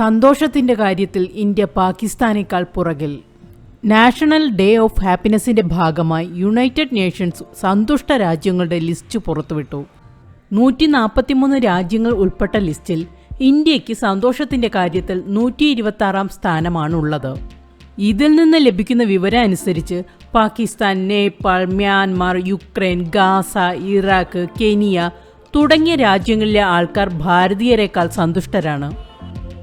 സന്തോഷത്തിന്റെ കാര്യത്തിൽ ഇന്ത്യ പാകിസ്ഥാനേക്കാൾ പുറകിൽ. നാഷണൽ ഡേ ഓഫ് ഹാപ്പിനെസിന്റെ ഭാഗമായി യുണൈറ്റഡ് നേഷൻസ് സന്തുഷ്ട രാജ്യങ്ങളുടെ ലിസ്റ്റ് പുറത്തുവിട്ടു. 143 രാജ്യങ്ങൾ ഉൾപ്പെട്ട ലിസ്റ്റിൽ ഇന്ത്യയ്ക്ക് സന്തോഷത്തിന്റെ കാര്യത്തിൽ 126-ാം സ്ഥാനമാണുള്ളത്. ഇതിൽ നിന്ന് ലഭിക്കുന്ന വിവരം അനുസരിച്ച് Pakistan, Nepal, Myanmar, Ukraine, Gaza, Iraq, Kenya തുടങ്ങിയ രാജ്യങ്ങളിലെ ആൾക്കാർ ഭാരതീയരെക്കാൾ സന്തുഷ്ടരാണ്.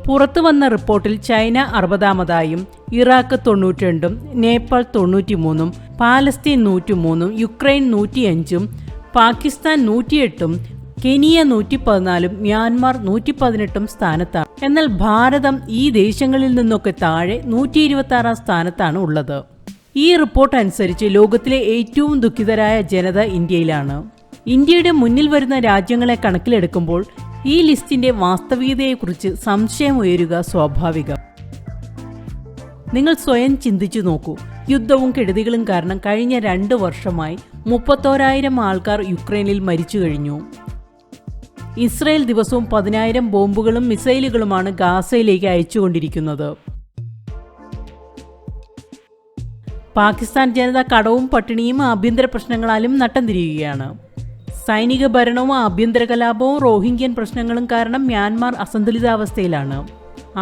പുറത്തു വന്ന റിപ്പോർട്ടിൽ ചൈന 60-ാമതായും ഇറാഖ് 92-ഉം നേപ്പാൾ 93-ഉം പാലസ്തീൻ 103-ഉം യുക്രൈൻ 105-ഉം പാകിസ്ഥാൻ 108-ഉം കെനിയ 114-ഉം മ്യാൻമാർ 118-ഉം സ്ഥാനത്താണ്. എന്നാൽ ഭാരതം ഈ ദേശങ്ങളിൽ നിന്നൊക്കെ താഴെ 126-ാം സ്ഥാനത്താണ് ഉള്ളത്. ഈ റിപ്പോർട്ട് അനുസരിച്ച് ലോകത്തിലെ ഏറ്റവും ദുഃഖിതരായ ജനത ഇന്ത്യയിലാണ്. ഇന്ത്യയുടെ മുന്നിൽ വരുന്ന രാജ്യങ്ങളെ കണക്കിലെടുക്കുമ്പോൾ ഈ ലിസ്റ്റിന്റെ വാസ്തവികതയെക്കുറിച്ച് സംശയം ഉയരുക സ്വാഭാവികം. നിങ്ങൾ സ്വയം ചിന്തിച്ചു നോക്കൂ. യുദ്ധവും കെടുതികളും കാരണം കഴിഞ്ഞ 2 വർഷമായി 31,000 ആൾക്കാർ യുക്രൈനിൽ മരിച്ചു കഴിഞ്ഞു. ഇസ്രയേൽ ദിവസവും 10,000 ബോംബുകളും മിസൈലുകളുമാണ് ഗാസയിലേക്ക് അയച്ചുകൊണ്ടിരിക്കുന്നത്. പാകിസ്ഥാൻ ജനത കടവും പട്ടിണിയും ആഭ്യന്തര പ്രശ്നങ്ങളാലും നട്ടം തിരിയുകയാണ്. സൈനിക ഭരണവും ആഭ്യന്തര കലാപവും റോഹിംഗ്യൻ പ്രശ്നങ്ങളും കാരണം മ്യാൻമാർ അസന്തുലിതാവസ്ഥയിലാണ്.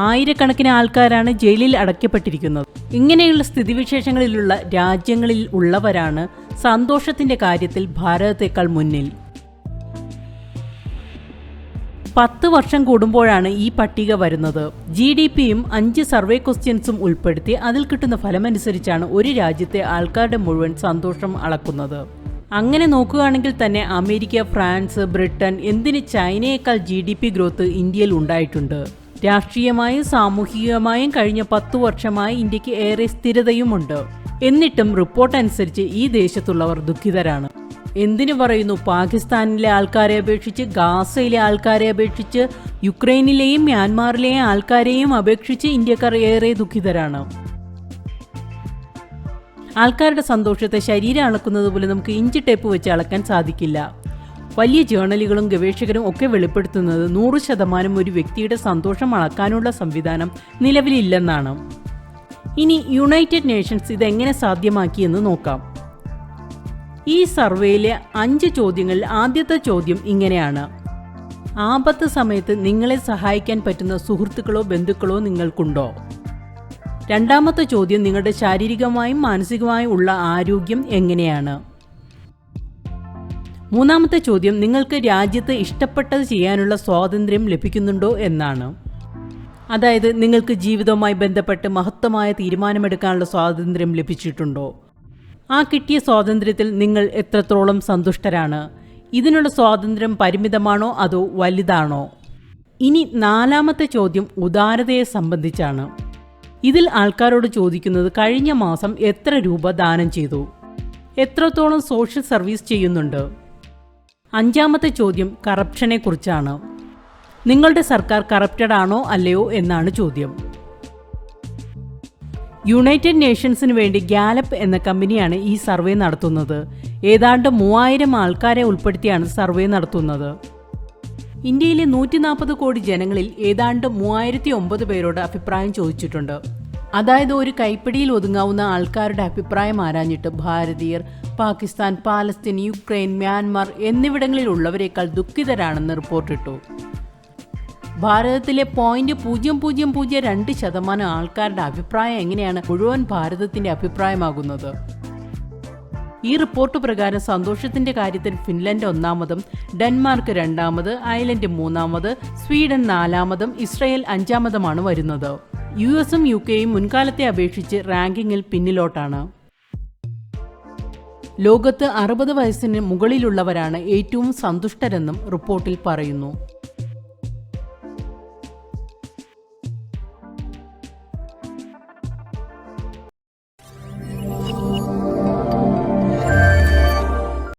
ആയിരക്കണക്കിന് ആൾക്കാരാണ് ജയിലിൽ അടയ്ക്കപ്പെട്ടിരിക്കുന്നത്. ഇങ്ങനെയുള്ള സ്ഥിതിവിശേഷങ്ങളിലുള്ള രാജ്യങ്ങളിൽ ഉള്ളവരാണ് സന്തോഷത്തിന്റെ കാര്യത്തിൽ ഭാരതത്തെക്കാൾ മുന്നിൽ. 10 വർഷം കൂടുമ്പോഴാണ് ഈ പട്ടിക വരുന്നത്. GDPയും 5 സർവേ ക്വസ്റ്റ്യൻസും ഉൾപ്പെടുത്തി അതിൽ കിട്ടുന്ന ഫലമനുസരിച്ചാണ് ഒരു രാജ്യത്തെ ആൾക്കാരുടെ മുഴുവൻ സന്തോഷം അളക്കുന്നത്. അങ്ങനെ നോക്കുകയാണെങ്കിൽ തന്നെ അമേരിക്ക, ഫ്രാൻസ്, ബ്രിട്ടൻ, എന്തിന് ചൈനയേക്കാൾ GDP ഗ്രോത്ത് ഇന്ത്യയിൽ ഉണ്ടായിട്ടുണ്ട്. രാഷ്ട്രീയമായും സാമൂഹികമായും കഴിഞ്ഞ 10 വർഷമായി ഇന്ത്യക്ക് ഏറെ സ്ഥിരതയുമുണ്ട്. എന്നിട്ടും റിപ്പോർട്ട് അനുസരിച്ച് ഈ ദേശത്തുള്ളവർ ദുഃഖിതരാണ്. എന്തിനു പറയുന്നു, പാകിസ്ഥാനിലെ ആൾക്കാരെ അപേക്ഷിച്ച്, ഗാസയിലെ ആൾക്കാരെ അപേക്ഷിച്ച്, യുക്രൈനിലെയും മ്യാൻമാറിലെയും ആൾക്കാരെയും അപേക്ഷിച്ച് ഇന്ത്യക്കാർ ഏറെ ദുഃഖിതരാണ്. ആൾക്കാരുടെ സന്തോഷത്തെ ശരീരം അളക്കുന്നത് പോലെ നമുക്ക് ഇഞ്ചി ടേപ്പ് വെച്ച് അളക്കാൻ സാധിക്കില്ല. വലിയ ജേർണലുകളും ഗവേഷകരും ഒക്കെ വെളിപ്പെടുത്തുന്നത് 100% ഒരു വ്യക്തിയുടെ സന്തോഷം അളക്കാനുള്ള സംവിധാനം നിലവിലില്ലെന്നാണ്. ഇനി യുണൈറ്റഡ് നേഷൻസ് ഇതെങ്ങനെ സാധ്യമാക്കിയെന്ന് നോക്കാം. ഈ സർവേയിലെ 5 ചോദ്യങ്ങളിൽ ആദ്യത്തെ ചോദ്യം ഇങ്ങനെയാണ്: ആപത്ത് സമയത്ത് നിങ്ങളെ സഹായിക്കാൻ പറ്റുന്ന സുഹൃത്തുക്കളോ ബന്ധുക്കളോ നിങ്ങൾക്കുണ്ടോ? രണ്ടാമത്തെ ചോദ്യം, നിങ്ങളുടെ ശാരീരികമായും മാനസികമായും ഉള്ള ആരോഗ്യം എങ്ങനെയാണ്? മൂന്നാമത്തെ ചോദ്യം, നിങ്ങൾക്ക് രാജ്യത്ത് ഇഷ്ടപ്പെട്ടത് ചെയ്യാനുള്ള സ്വാതന്ത്ര്യം ലഭിക്കുന്നുണ്ടോ എന്നാണ്. അതായത് നിങ്ങൾക്ക് ജീവിതവുമായി ബന്ധപ്പെട്ട് മഹത്തമായ തീരുമാനമെടുക്കാനുള്ള സ്വാതന്ത്ര്യം ലഭിച്ചിട്ടുണ്ടോ? ആ കിട്ടിയ സ്വാതന്ത്ര്യത്തിൽ നിങ്ങൾ എത്രത്തോളം സന്തുഷ്ടരാണ്? ഇതിനുള്ള സ്വാതന്ത്ര്യം പരിമിതമാണോ അതോ വലുതാണോ? ഇനി 4ാമത്തെ ചോദ്യം ഉദാരതയെ സംബന്ധിച്ചാണ്. ഇതിൽ ആൾക്കാരോട് ചോദിക്കുന്നത് കഴിഞ്ഞ മാസം എത്ര രൂപ ദാനം ചെയ്തു, എത്രത്തോളം സോഷ്യൽ സർവീസ് ചെയ്യുന്നുണ്ട്. 5ാമത്തെ ചോദ്യം കറപ്ഷനെ കുറിച്ചാണ്. നിങ്ങളുടെ സർക്കാർ കറപ്റ്റഡ് ആണോ അല്ലയോ എന്നാണ് ചോദ്യം. യുണൈറ്റഡ് നേഷൻസിന് വേണ്ടി ഗാലപ്പ് എന്ന കമ്പനിയാണ് ഈ സർവേ നടത്തുന്നത്. ഏതാണ്ട് 3000 ആൾക്കാരെ ഉൾപ്പെടുത്തിയാണ് സർവേ നടത്തുന്നത്. ഇന്ത്യയിലെ 140 കോടി ജനങ്ങളിൽ ഏതാണ്ട് 3009 പേരോട് അഭിപ്രായം ചോദിച്ചിട്ടുണ്ട്. അതായത് ഒരു കൈപ്പിടിയിൽ ഒതുങ്ങാവുന്ന ആൾക്കാരുടെ അഭിപ്രായം ആരാഞ്ഞിട്ട് ഭാരതീയർ പാകിസ്ഥാൻ, പാലസ്തീൻ, യുക്രൈൻ, മ്യാൻമാർ എന്നിവിടങ്ങളിലുള്ളവരെക്കാൾ ദുഃഖിതരാണെന്ന് റിപ്പോർട്ടിട്ടു. ഭാരതത്തിലെ 0.0002% ആൾക്കാരുടെ അഭിപ്രായം എങ്ങനെയാണ് മുഴുവൻ ഭാരതത്തിന്റെ അഭിപ്രായമാകുന്നത്? ഈ റിപ്പോർട്ട് പ്രകാരം സന്തോഷത്തിന്റെ കാര്യത്തിൽ ഫിൻലൻഡ് 1ാമതും, ഡെൻമാർക്ക് 2ാമത്, അയർലൻഡ് 3ാമത്, സ്വീഡൻ 4ാമതും, ഇസ്രയേൽ 5ാമതുമാണ് വരുന്നത്. US-ഉം UK-യും മുൻകാലത്തെ അപേക്ഷിച്ച് റാങ്കിങ്ങിൽ പിന്നിലോട്ടാണ്. ലോകത്ത് 60 വയസ്സിന് മുകളിലുള്ളവരാണ് ഏറ്റവും സന്തുഷ്ടരെന്നും റിപ്പോർട്ടിൽ പറയുന്നു.